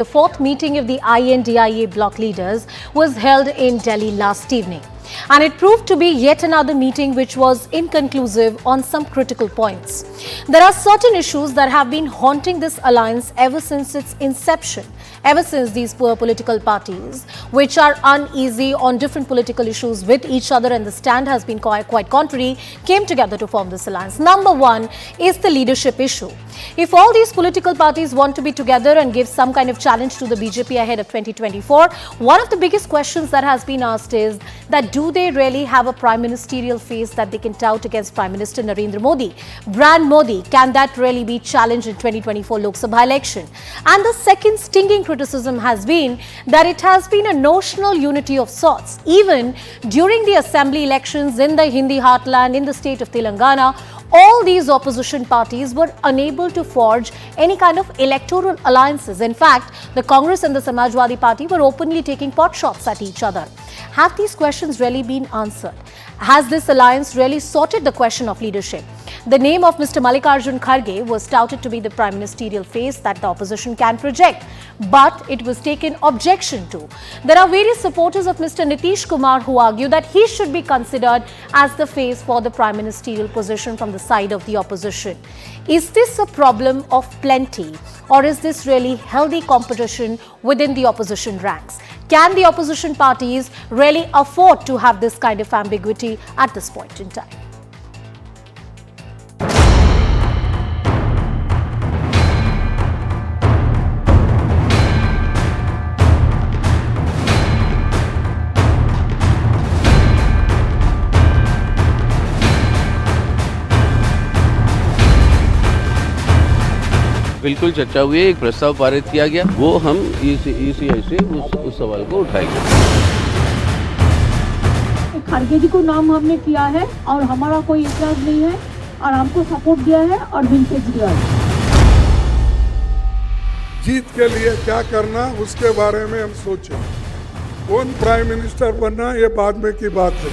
The fourth meeting of the INDIA bloc leaders was held in Delhi last evening. And it proved to be yet another meeting which was inconclusive on some critical points. There are certain issues that have been haunting this alliance ever since its inception, ever since these political parties, which are uneasy on different political issues with each other and the stand has been quite contrary, came together to form this alliance. Number one is the leadership issue. If all these political parties want to be together and give some kind of challenge to the BJP ahead of 2024, one of the biggest questions that has been asked is that do they really have a prime ministerial face that they can tout against Prime Minister Narendra Modi? Brand Modi, can that really be challenged in 2024 Lok Sabha election? And the second stinging criticism has been that it has been a notional unity of sorts. Even during the assembly elections in the Hindi heartland in the state of Telangana, all these opposition parties were unable to forge any kind of electoral alliances. In fact, the Congress and the Samajwadi Party were openly taking pot shots at each other. Have these questions really been answered? Has this alliance really sorted the question of leadership? The name of Mr. Mallikarjun Kharge was touted to be the prime ministerial face that the opposition can project, but it was taken objection to. There are various supporters of Mr. Nitish Kumar who argue that he should be considered as the face for the prime ministerial position from the side of the opposition. Is this a problem of plenty, or is this really healthy competition within the opposition ranks? Can the opposition parties really afford to have this kind of ambiguity at this point in time? बिल्कुल चर्चा हुई है, एक प्रस्ताव पारित किया गया, वो हम ईसीआई से उस सवाल को उठाएंगे। खड़गे जी को नाम हमने किया है और हमारा कोई इतराज नहीं है और हमको सपोर्ट दिया है अरविंद केजरीवाल। जीत के लिए क्या करना उसके बारे में हम सोचें। कौन प्राइम मिनिस्टर बनना ये बाद में की बात है।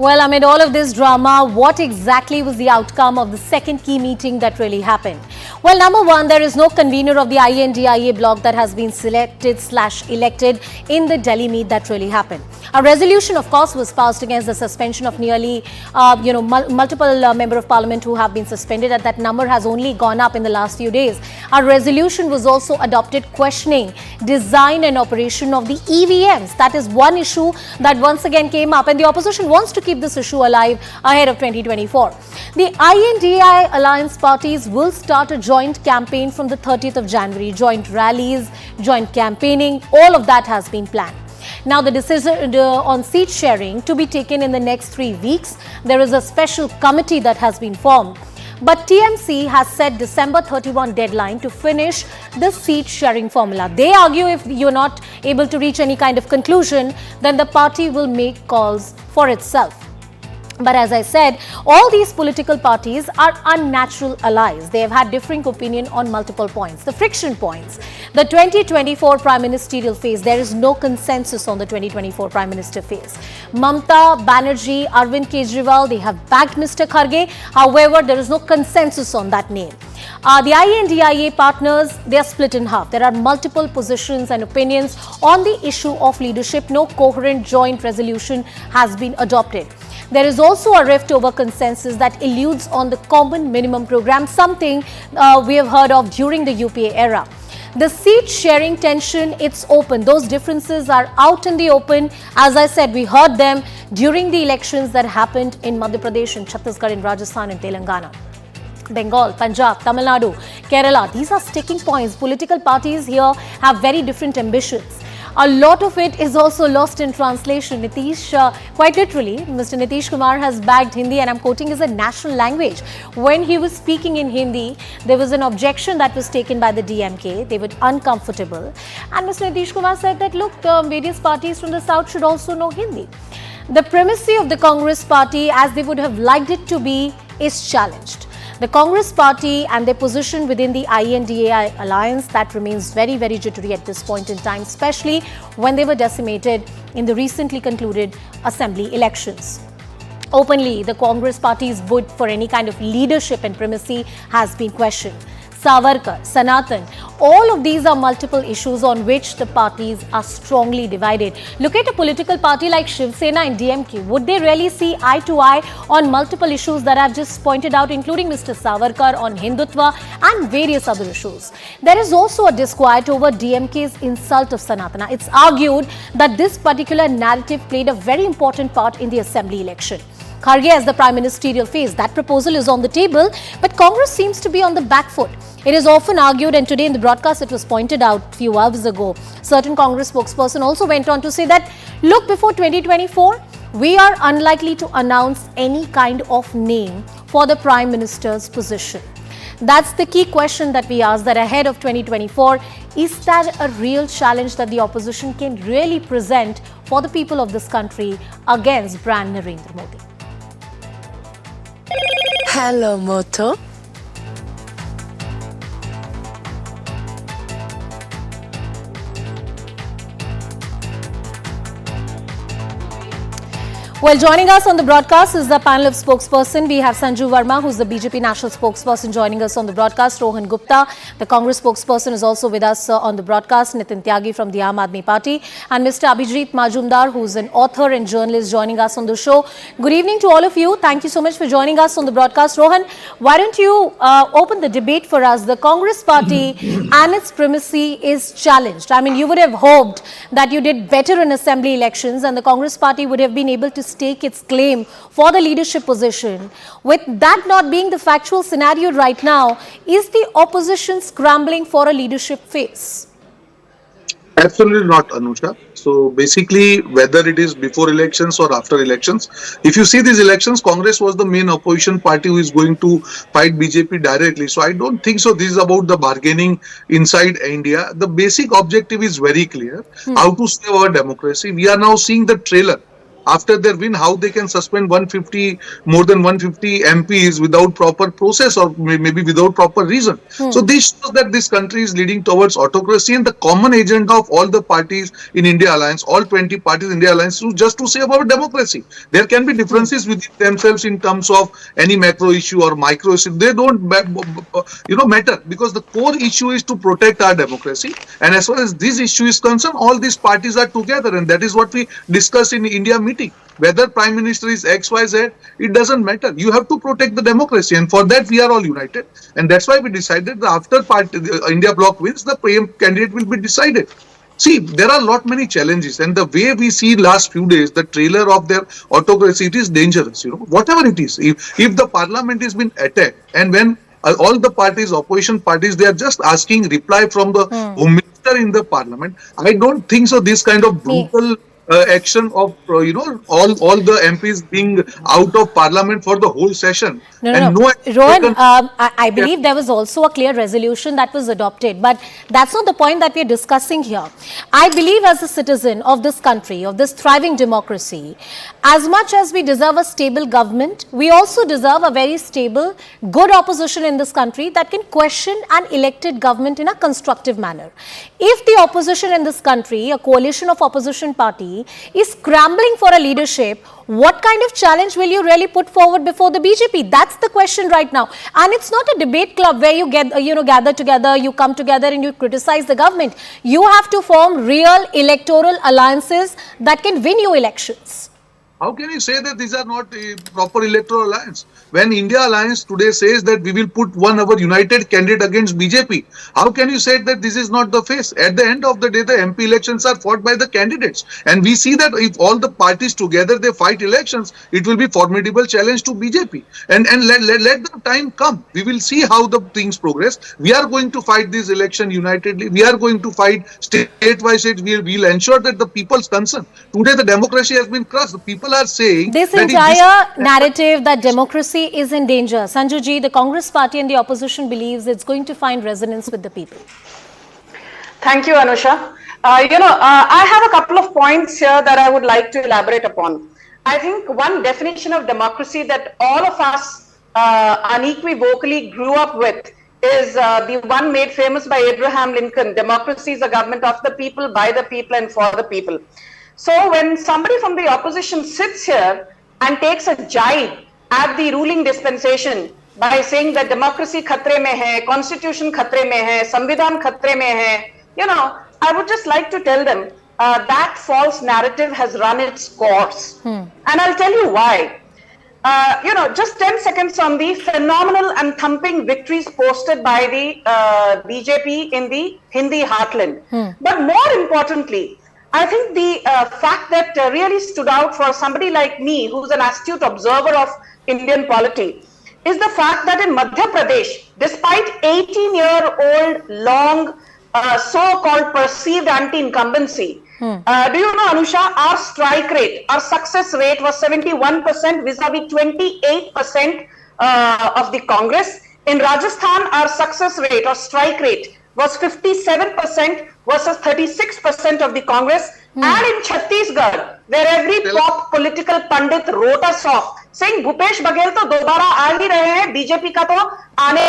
Well, amid all of this drama, what exactly was the outcome of the second key meeting that really happened? Well, number one, there is no convener of the INDIA bloc that has been selected/elected in the Delhi meet that really happened. A resolution, of course, was passed against the suspension of nearly, multiple member of parliament who have been suspended, and that number has only gone up in the last few days. A resolution was also adopted questioning design and operation of the EVMs. That is one issue that once again came up, and the opposition wants to keep this issue alive ahead of 2024. The INDI alliance parties will start a joint campaign from the 30th of January. Joint rallies, joint campaigning, all of that has been planned. Now, the decision on seat sharing to be taken in the next 3 weeks. There is a special committee that has been formed. But TMC has set December 31 deadline to finish the seat sharing formula. They argue if you're not able to reach any kind of conclusion, then the party will make calls for itself. But as I said, all these political parties are unnatural allies. They have had differing opinion on multiple points. The friction points, the 2024 prime ministerial phase, there is no consensus on the 2024 prime minister phase. Mamata, Banerjee, Arvind, Kejriwal, they have backed Mr. Kharge. However, there is no consensus on that name. The INDIA partners, they are split in half. There are multiple positions and opinions on the issue of leadership. No coherent joint resolution has been adopted. There is also a rift over consensus that eludes on the common minimum program, something we have heard of during the UPA era. The seat sharing tension, it's open. Those differences are out in the open. As I said, we heard them during the elections that happened in Madhya Pradesh, in Chhattisgarh, in Rajasthan, and Telangana. Bengal, Punjab, Tamil Nadu, Kerala, these are sticking points. Political parties here have very different ambitions. A lot of it is also lost in translation. Nitish, quite literally, Mr. Nitish Kumar has bagged Hindi, and I'm quoting, as a national language. When he was speaking in Hindi, there was an objection that was taken by the DMK. They were uncomfortable. And Mr. Nitish Kumar said that, look, various parties from the south should also know Hindi. The primacy of the Congress party, as they would have liked it to be, is challenged. The Congress party and their position within the INDA alliance, that remains very, very jittery at this point in time, especially when they were decimated in the recently concluded assembly elections. Openly, the Congress party's bid for any kind of leadership and primacy has been questioned. Savarkar, Sanatan, all of these are multiple issues on which the parties are strongly divided. Look at a political party like Shiv Sena and DMK. Would they really see eye to eye on multiple issues that I've just pointed out, including Mr. Savarkar on Hindutva and various other issues? There is also a disquiet over DMK's insult of Sanatana. It's argued that this particular narrative played a very important part in the assembly election. Kharge as the prime ministerial face, that proposal is on the table, but Congress seems to be on the back foot. It is often argued, and today in the broadcast it was pointed out a few hours ago, certain Congress spokesperson also went on to say that, look, before 2024, we are unlikely to announce any kind of name for the prime minister's position. That's the key question that we ask, that ahead of 2024, is that a real challenge that the opposition can really present for the people of this country against brand Narendra Modi? Hello, Moto. Well, joining us on the broadcast is the panel of spokesperson. We have Sanju Verma, who's the BJP national spokesperson, joining us on the broadcast. Rohan Gupta, the Congress spokesperson, is also with us on the broadcast. Nitin Tyagi from the Aam Aadmi Party. And Mr. Abhijit Majumdar, who's an author and journalist, joining us on the show. Good evening to all of you. Thank you so much for joining us on the broadcast. Rohan, why don't you open the debate for us? The Congress party and its primacy is challenged. I mean, you would have hoped that you did better in assembly elections and the Congress party would have been able to stake its claim for the leadership position. With that not being the factual scenario right now, is the opposition scrambling for a leadership face? Absolutely not, Anusha. So basically, whether it is before elections or after elections, if you see these elections, Congress was the main opposition party who is going to fight BJP directly. So I don't think so. This is about the bargaining inside India. The basic objective is very clear: how to save our democracy. We are now seeing the trailer. After their win, how they can suspend more than 150 MPs without proper process or maybe without proper reason. So this shows that this country is leading towards autocracy, and the common agenda of all the parties in India Alliance, all 20 parties in India Alliance, is just to save our democracy. There can be differences within themselves in terms of any macro issue or micro issue. They don't matter, because the core issue is to protect our democracy. And as far as this issue is concerned, all these parties are together, and that is what we discussed in India meeting. Whether Prime Minister is X, Y, Z, it doesn't matter. You have to protect the democracy, and for that we are all united. And that's why we decided that after the India Bloc wins, the PM candidate will be decided. See, there are many challenges, and the way we see last few days, the trailer of their autocracy, it is dangerous. Whatever it is, if the parliament has been attacked, and when all the parties, opposition parties, they are just asking reply from the Home Minister in the parliament, I don't think so. This kind of brutal action of all the MPs being out of parliament for the whole session. No. Rohan, I believe there was also a clear resolution that was adopted, but that's not the point that we're discussing here. I believe as a citizen of this country, of this thriving democracy, as much as we deserve a stable government, we also deserve a very stable, good opposition in this country that can question an elected government in a constructive manner. If the opposition in this country, a coalition of opposition parties, is scrambling for a leadership, what kind of challenge will you really put forward before the BJP? That's the question right now. And it's not a debate club where you gather together, you come together and you criticize the government. You have to form real electoral alliances that can win you elections. How can you say that these are not a proper electoral alliance? When India Alliance today says that we will put one our united candidate against BJP, how can you say that this is not the face? At the end of the day, the MP elections are fought by the candidates. And we see that if all the parties together, they fight elections, it will be formidable challenge to BJP. And let the time come. We will see how the things progress. We are going to fight this election unitedly. We are going to fight state by state. We will ensure that the people's concern. Today, the democracy has been crushed. The people are saying this entire narrative that democracy is in danger. Sanju ji, the Congress party and the opposition believes it's going to find resonance with the people. Thank you, Anusha. I have a couple of points here that I would like to elaborate upon. I think one definition of democracy that all of us unequivocally grew up with is the one made famous by Abraham Lincoln: democracy is a government of the people, by the people, and for the people. So when somebody from the opposition sits here and takes a jibe at the ruling dispensation by saying that democracy khatre mein hai, constitution khatre mein hai, samvidhan khatre mein hai, I would just like to tell them that false narrative has run its course. And I'll tell you why. Just 10 seconds on the phenomenal and thumping victories posted by the BJP in the Hindi heartland. But more importantly, I think the fact that really stood out for somebody like me, who's an astute observer of Indian polity, is the fact that in Madhya Pradesh, despite 18-year-old long so-called perceived anti-incumbency, do you know, Anusha, our strike rate, our success rate was 71% vis-a-vis 28% of the Congress. In Rajasthan, our success rate or strike rate was 57% versus 36% of the Congress. And in Chhattisgarh, where every pop political pundit wrote us off, saying Bhupesh Baghel to dobara aa hi rahe hain, BJP ka to aane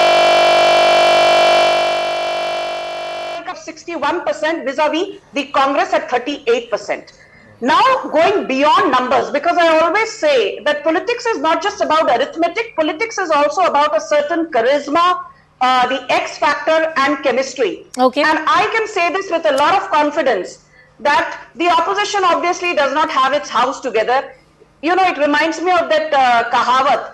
61% vis-a-vis the Congress at 38%. Now, going beyond numbers, because I always say that politics is not just about arithmetic, politics is also about a certain charisma, the X factor and chemistry. Okay. And I can say this with a lot of confidence that the opposition obviously does not have its house together. It reminds me of that kahavat,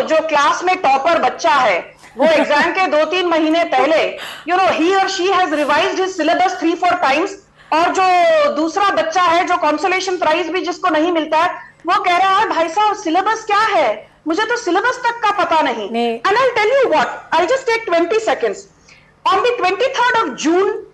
jo class mein topper bachcha hai, वो exam के 2-3 महीने पहले he or she has revised his syllabus 3-4 times, और जो दूसरा बच्चा है जो कंसोलेशन प्राइज भी जिसको नहीं मिलता है, वो कह रहा है भाई साहब सिलेबस क्या है, मुझे तो सिलेबस तक का पता नहीं. And I'll tell you what, I'll just take 20 seconds. On the 23rd of June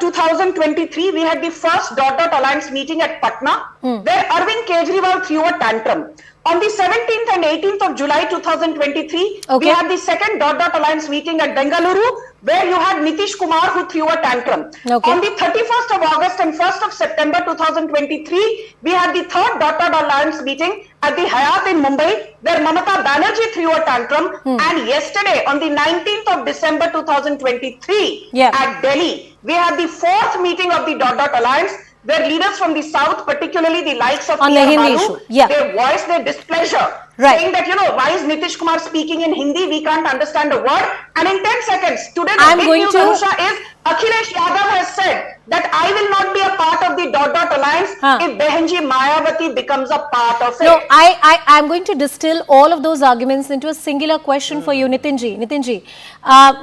2023, we had the first dot alliance meeting at Patna, where Arvind Kejriwal threw a tantrum. On the 17th and 18th of July 2023, we had the second dot alliance meeting at Bengaluru, where you had Nitish Kumar who threw a tantrum. On the 31st of August and 1st of September 2023, we had the third dot alliance meeting at the Hyatt in Mumbai, where Mamata Banerjee threw a tantrum. And yesterday, on the 19th of December 2023, at Delhi, we had the fourth meeting of the dot alliance, where leaders from the south, particularly the likes of Balu, they voiced their displeasure, saying that, why is Nitish Kumar speaking in Hindi? We can't understand a word. And in 10 seconds, today the big news, Anusha, is Akhilesh Yadav has said that I will not be a part of the dot alliance if Behenji Mayawati becomes a part of it. No, I'm going to distill all of those arguments into a singular question for you, Nitinji. Nitinji,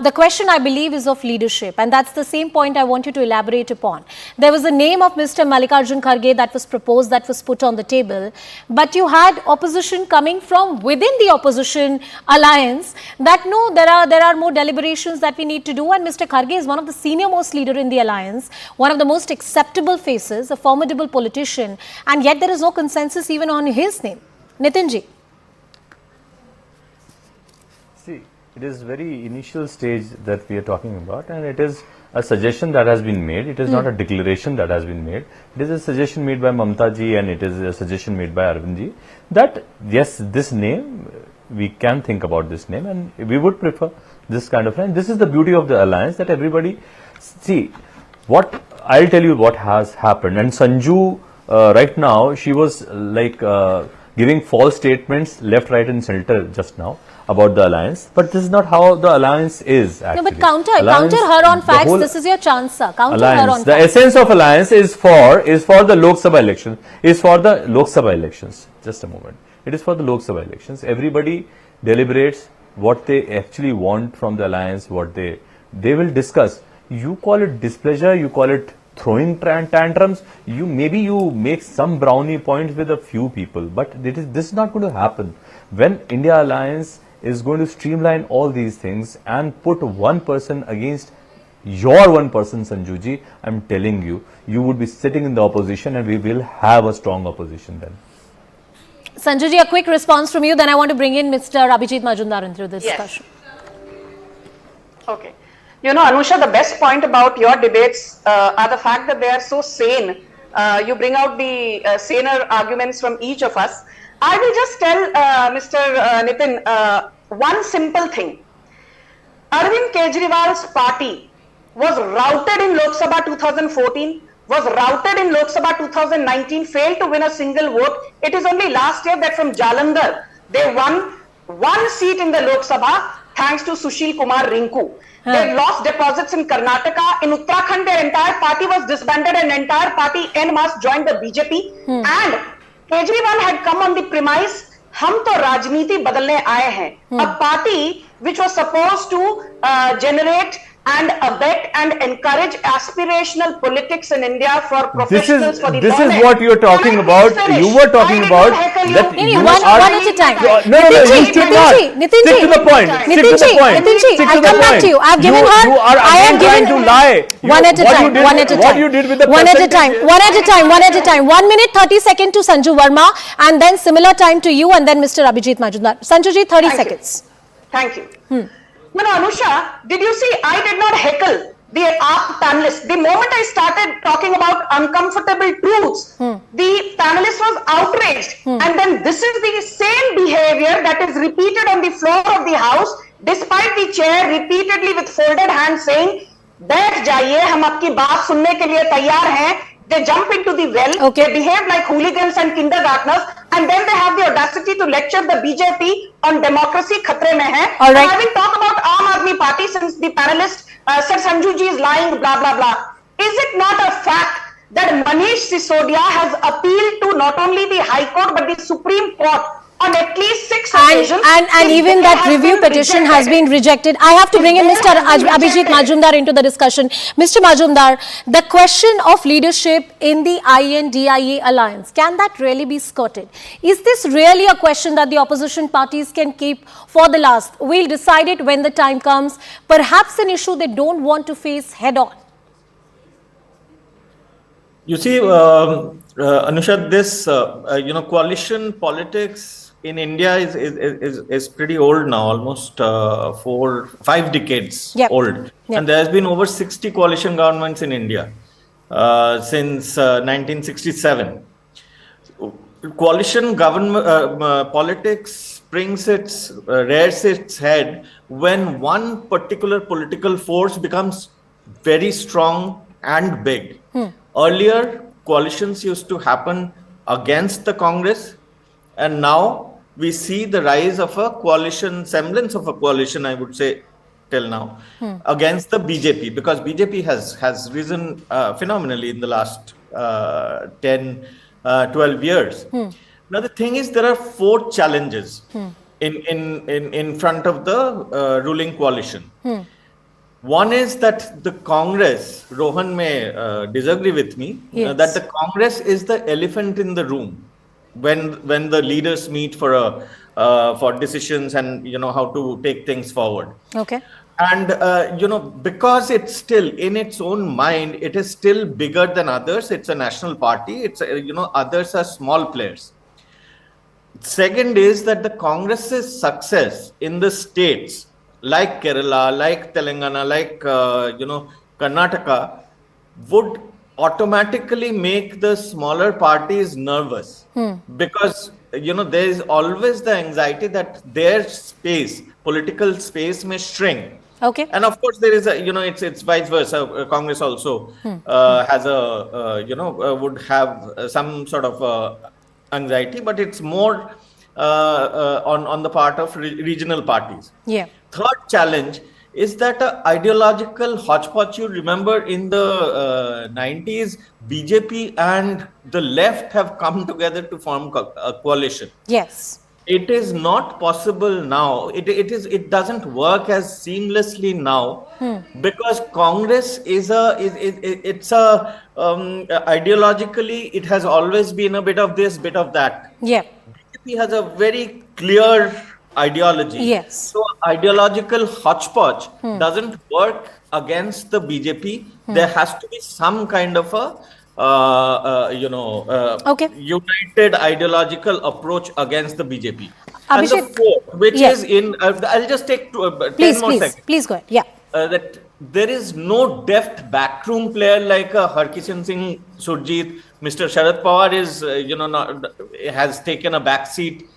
the question I believe is of leadership, and that's the same point I want you to elaborate upon. There was a name of Mr. Mallikarjun Kharge that was proposed, that was put on the table, but you had opposition coming from within the opposition alliance that no, there are more deliberations that we need to do, and Mr. Kharge is one of the senior most leader in the alliance, one of the most acceptable faces, a formidable politician, and yet there is no consensus even on his name. Nitinji. See, it is very initial stage that we are talking about, and it is a suggestion that has been made. It is not a declaration that has been made. It is a suggestion made by Mamata ji, and it is a suggestion made by Arvind ji, that yes, this name, we can think about this name, and we would prefer this kind of name. This is the beauty of the alliance, that everybody, see, what I'll tell you what has happened. And Sanju, right now, she was like giving false statements left, right and center just now about the alliance. But this is not how the alliance is actually. No, but counter her on facts. This is your chance, sir. Counter her on facts. The essence of alliance is for the Lok Sabha election. Is for the Lok Sabha elections. Just a moment. It is for the Lok Sabha elections. Everybody deliberates what they actually want from the alliance, what they will discuss. You call it displeasure, you call it throwing tantrums, maybe you make some brownie points with a few people, but this is not going to happen. When India Alliance is going to streamline all these things and put one person against your one person, Sanjuji, I'm telling you, you would be sitting in the opposition, and we will have a strong opposition then. Sanjuji, a quick response from you, then I want to bring in Mr. Abhijit Majumdar into this discussion. Okay. Anusha, the best point about your debates are the fact that they are so sane. You bring out the saner arguments from each of us. I will just tell Mr. Nitin, one simple thing. Arvind Kejriwal's party was routed in Lok Sabha 2014, was routed in Lok Sabha 2019, failed to win a single vote. It is only last year that from Jalandhar, they won one seat in the Lok Sabha thanks to Sushil Kumar Rinku. They lost deposits in Karnataka. In Uttarakhand, their entire party was disbanded and entire party en masse joined the BJP. And Kejriwal had come on the premise, हम तो राजनीति बदलने आए हैं. A party which was supposed to generate and abet and encourage aspirational politics in India for professionals for the This is government. what you are talking about. You were talking about that you one are... at a time. No, you should not. Stick to the point. Stick to the point. Nitinji, Stick to I'll the come back point. to you. I've given her. You are I have again trying given to lie. One at a time. One at a time. What you did with the one at a time. percentage- One at a time. One at a time. 1 minute 30 seconds to Sanju Verma, and then similar time to you, and then Mr. Abhijit Majumdar. Sanjuji, 30 Thank you. seconds. Thank you. No, Anusha, did you see? I did not heckle the AAP panelists. The moment I started talking about uncomfortable truths, the panelist was outraged. And then this is the same behavior that is repeated on the floor of the house, despite the chair repeatedly with folded hands saying, बैठ जाइए, हम आपकी बात सुनने के लिए तैयार हैं. They jump into the well, they behave like hooligans and kindergartners, and then they have the audacity to lecture the BJP on democracy खतरे में है. All right. Having talked about Aam Aadmi Party since the panelist said Sanju ji is lying, blah, blah, blah. Is it not a fact that Manish Sisodia has appealed to not only the High Court but the Supreme Court on at least 6 occasions? And even that review petition has been rejected. I have to bring in Mr. Abhijit Majumdar into the discussion. Mr. Majumdar, the question of leadership in the INDIA alliance, can that really be skirted? Is this really a question that the opposition parties can keep for the last? We'll decide it when the time comes. Perhaps an issue they don't want to face head on. You see, Anusha, this coalition politics in India is pretty old now, almost 4-5 decades old. And there has been over 60 coalition governments in India since 1967. Coalition government politics rears its head when one particular political force becomes very strong and big. Earlier, coalitions used to happen against the Congress, and now we see the rise of a coalition, semblance of a coalition, I would say, till now, against the BJP, because BJP has risen phenomenally in the last 10, 12 years. Now, the thing is, there are 4 challenges in front of the ruling coalition. One is that the Congress, Rohan may disagree with me, that the Congress is the elephant in the room when the leaders meet for decisions and how to take things forward. Okay. And because it's still in its own mind, it is still bigger than others. It's a national party. It's others are small players. Second is that the Congress's success in the states like Kerala, like Telangana, like Karnataka, would automatically make the smaller parties nervous, because there is always the anxiety that their space, political space, may shrink. Okay. And of course, there is it's vice versa. Congress also has would have some sort of anxiety, but it's more on the part of regional parties. Yeah. Third challenge is that ideological hodgepodge. You remember in the 90s, BJP and the left have come together to form a coalition. Yes. It is not possible now. It doesn't work as seamlessly now because Congress ideologically it has always been a bit of this, bit of that. Yeah. BJP has a very clear ideology. Yes. So ideological hodgepodge doesn't work against the BJP. There has to be some kind of a united ideological approach against the BJP. And the fourth, which is in, I'll just take 10 more seconds. Please go ahead. Yeah. That there is no deft backroom player like Harkishan Singh Surjit. Mr. Sharad Pawar is, has taken a back seat.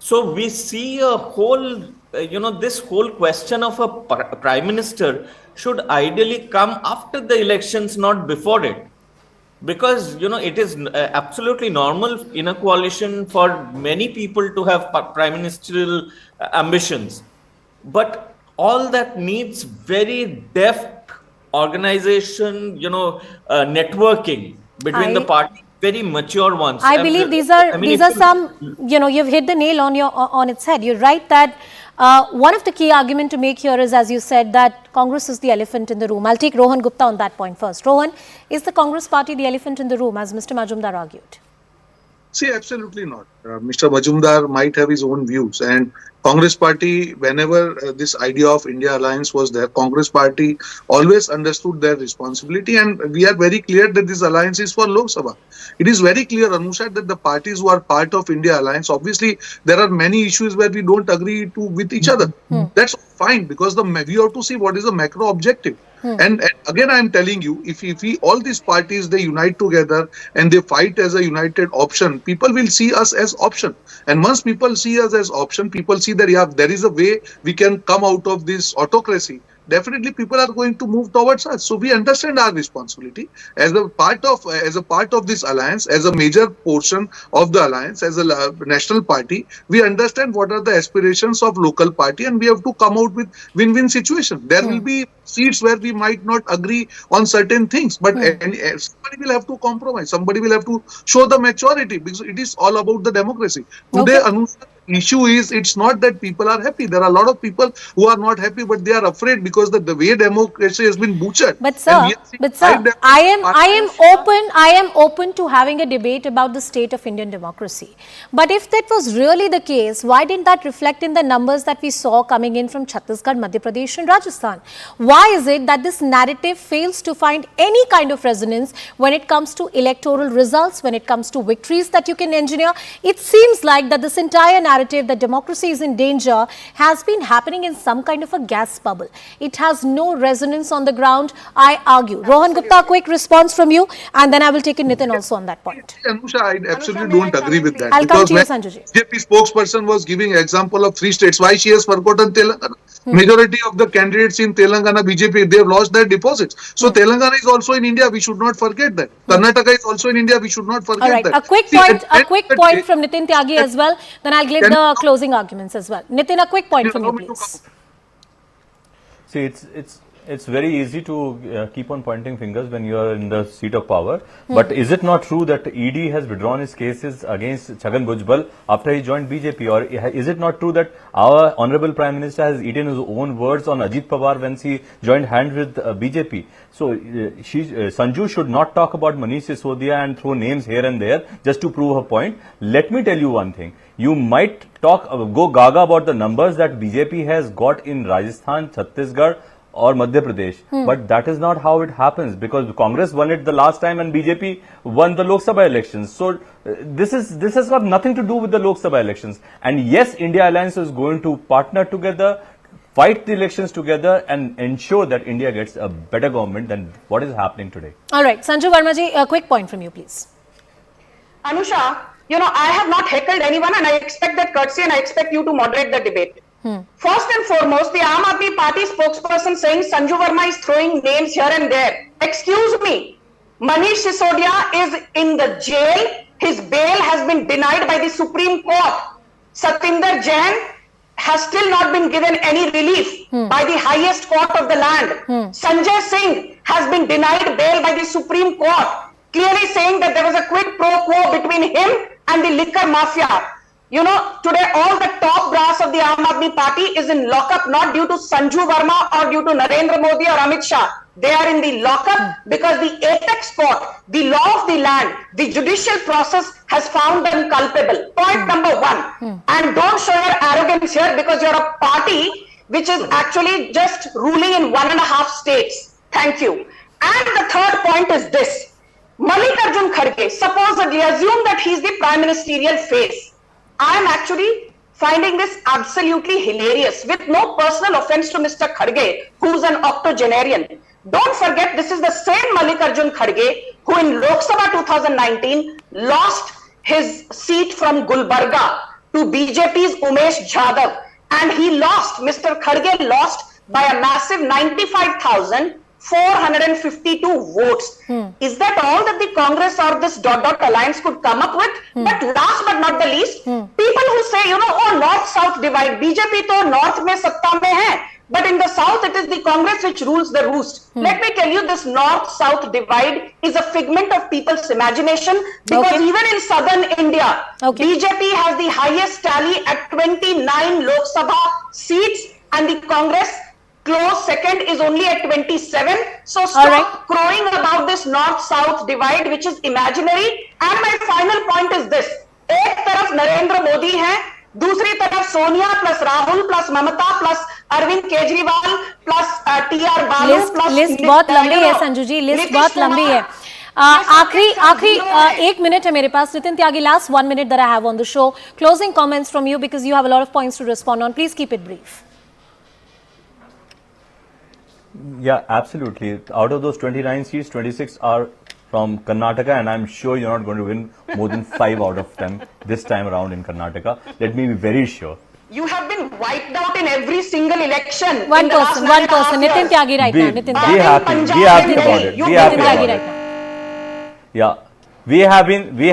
So we see a whole this whole question of a prime minister should ideally come after the elections, not before it. Because, it is absolutely normal in a coalition for many people to have prime ministerial ambitions. But all that needs very deft organization, networking between the parties, very mature ones. I believe these are some, you've hit the nail on its head. You're right that one of the key argument to make here is, as you said, that Congress is the elephant in the room. I'll take Rohan Gupta on that point first. Rohan, is the Congress party the elephant in the room, as Mr. Majumdar argued? See, absolutely not. Mr. Majumdar might have his own views, and Congress party, whenever this idea of India alliance was there, Congress party always understood their responsibility, and we are very clear that this alliance is for Lok Sabha. It is very clear, Anusha, that the parties who are part of India alliance, obviously there are many issues where we don't agree with each other. That's fine, because we have to see what is the macro objective. And again, I am telling you, if all these parties, they unite together and they fight as a united option, people will see us as option. And once people see us as option, people see that, yeah, there is a way we can come out of this autocracy. Definitely people are going to move towards us. So we understand our responsibility as a part of this alliance, as a major portion of the alliance, as a national party. We understand what are the aspirations of local party, and we have to come out with win-win situation. There will be seats where we might not agree on certain things, but somebody will have to compromise. Somebody will have to show the maturity, because it is all about the democracy. Today, issue is, it's not that people are happy. There are a lot of people who are not happy, but they are afraid because the way democracy has been butchered. But sir, I am open to having a debate about the state of Indian democracy. But if that was really the case, why didn't that reflect in the numbers that we saw coming in from Chhattisgarh, Madhya Pradesh and Rajasthan? Why is it that this narrative fails to find any kind of resonance when it comes to electoral results, when it comes to victories that you can engineer? It seems like that this entire narrative that democracy is in danger has been happening in some kind of a gas bubble. It has no resonance on the ground, I argue. Rohan Gupta, quick response from you, and then I will take in Nitin also on that point. Anusha, I absolutely don't agree with that. I'll come to you, Sanjay. BJP spokesperson was giving example of 3 states. Why she has forgotten Telangana? Majority of the candidates in Telangana, BJP, they have lost their deposits. So Telangana is also in India. We should not forget that. Karnataka is also in India. We should not forget that. A quick point from Nitin Tyagi as well. Then I'll give the closing arguments as well. Nitin, a quick point from you, please. See, it's very easy to keep on pointing fingers when you are in the seat of power. But is it not true that ED has withdrawn its cases against Chhagan Bhujbal after he joined BJP? Or is it not true that our Honorable Prime Minister has eaten his own words on Ajit Pawar when he joined hands with BJP? So Sanju should not talk about Manish Sisodia and throw names here and there just to prove her point. Let me tell you one thing. You might go gaga about the numbers that BJP has got in Rajasthan, Chhattisgarh or Madhya Pradesh, but that is not how it happens, because Congress won it the last time and BJP won the Lok Sabha elections. So this has got nothing to do with the Lok Sabha elections. And yes, India Alliance is going to partner together, fight the elections together and ensure that India gets a better government than what is happening today. All right, Sanju Verma ji, a quick point from you, please. Anusha, I have not heckled anyone, and I expect that courtesy, and I expect you to moderate the debate. First and foremost, the Aam Aadmi Party spokesperson saying Sanju Verma is throwing names here and there. Excuse me, Manish Sisodia is in the jail. His bail has been denied by the Supreme Court. Satinder Jain has still not been given any relief by the highest court of the land. Sanjay Singh has been denied bail by the Supreme Court, clearly saying that there was a quid pro quo between him and the liquor mafia. Today all the top brass of the Aam Aadmi Party is in lockup, not due to Sanju Verma or due to Narendra Modi or Amit Shah. They are in the lockup because the apex court, the law of the land, the judicial process has found them culpable. Point number 1. And don't show your arrogance here, because you're a party which is actually just ruling in 1.5 states. Thank you. And the third point is this. Mallikarjun Kharge, supposedly assume that he's the prime ministerial face. I am actually finding this absolutely hilarious, with no personal offense to Mr. Kharge, who's an octogenarian. Don't forget, this is the same Mallikarjun Kharge who in Lok Sabha 2019 lost his seat from Gulbarga to BJP's Umesh Jadhav. and he lost, Mr. Kharge lost by a massive 95,452 votes. Is that all that the Congress or this dot alliance could come up with? But last but not the least, people who say, oh, north-south divide, BJP to north mein satta mein hai, but in the south it is the Congress which rules the roost. Let me tell you, this north-south divide is a figment of people's imagination, because even in southern India, BJP has the highest tally at 29 Lok Sabha seats, and the Congress close second is only at 27. So stop crowing about this north-south divide, which is imaginary. And my final point is this: एक तरफ नरेंद्र मोदी है, दूसरी तरफ Sonia plus Rahul plus Mamata plus Arvind Kejriwal plus TR Baalu plus list बहुत लंबी है संजू जी, list बहुत लंबी है। आखिरी 1 मिनट है मेरे पास। नितिन त्यागी, last 1 minute that I have on the show. Closing comments from you, because you have a lot of points to respond on. Please keep it brief. Yeah, absolutely. Out of those 29 seats, 26 are from Karnataka, and I'm sure you're not going to win more than 5 out of them this time around in Karnataka. Let me be very sure. You have been wiped out in every single election. One person. Nitin Tyagi right now. Nitin Tyagi. Be happy about it. Be happy about it. Yeah, we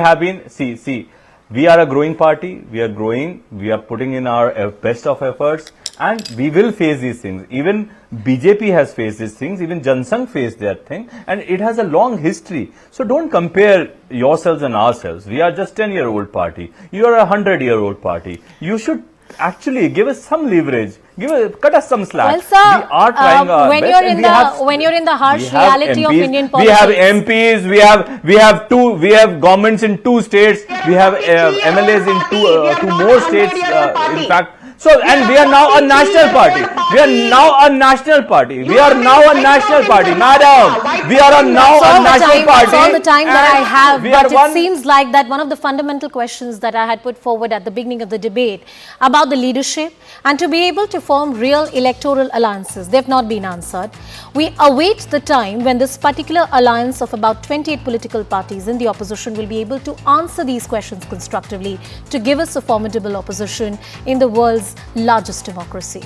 have been. See. We are a growing party. We are growing. We are putting in our best of efforts, and we will face these things. Even BJP has faced these things. Even Jansangh faced that thing, and it has a long history. So don't compare yourselves and ourselves. We are just 10-year-old party. You are a 100-year-old party. You should actually give us some leverage. Cut us some slack. Well, sir, we are trying our when best. When you're in the harsh reality of Indian politics, we have MPs. We have governments in 2 states. We have MLAs in two more states. In fact. So, and we are now a national party. We are now a national party. We are now a national party, madam. We are now a national party. That's all the time that I have. But it seems like that one of the fundamental questions that I had put forward at the beginning of the debate about the leadership and to be able to form real electoral alliances, they've not been answered. We await the time when this particular alliance of about 28 political parties in the opposition will be able to answer these questions constructively to give us a formidable opposition in the world's largest democracy.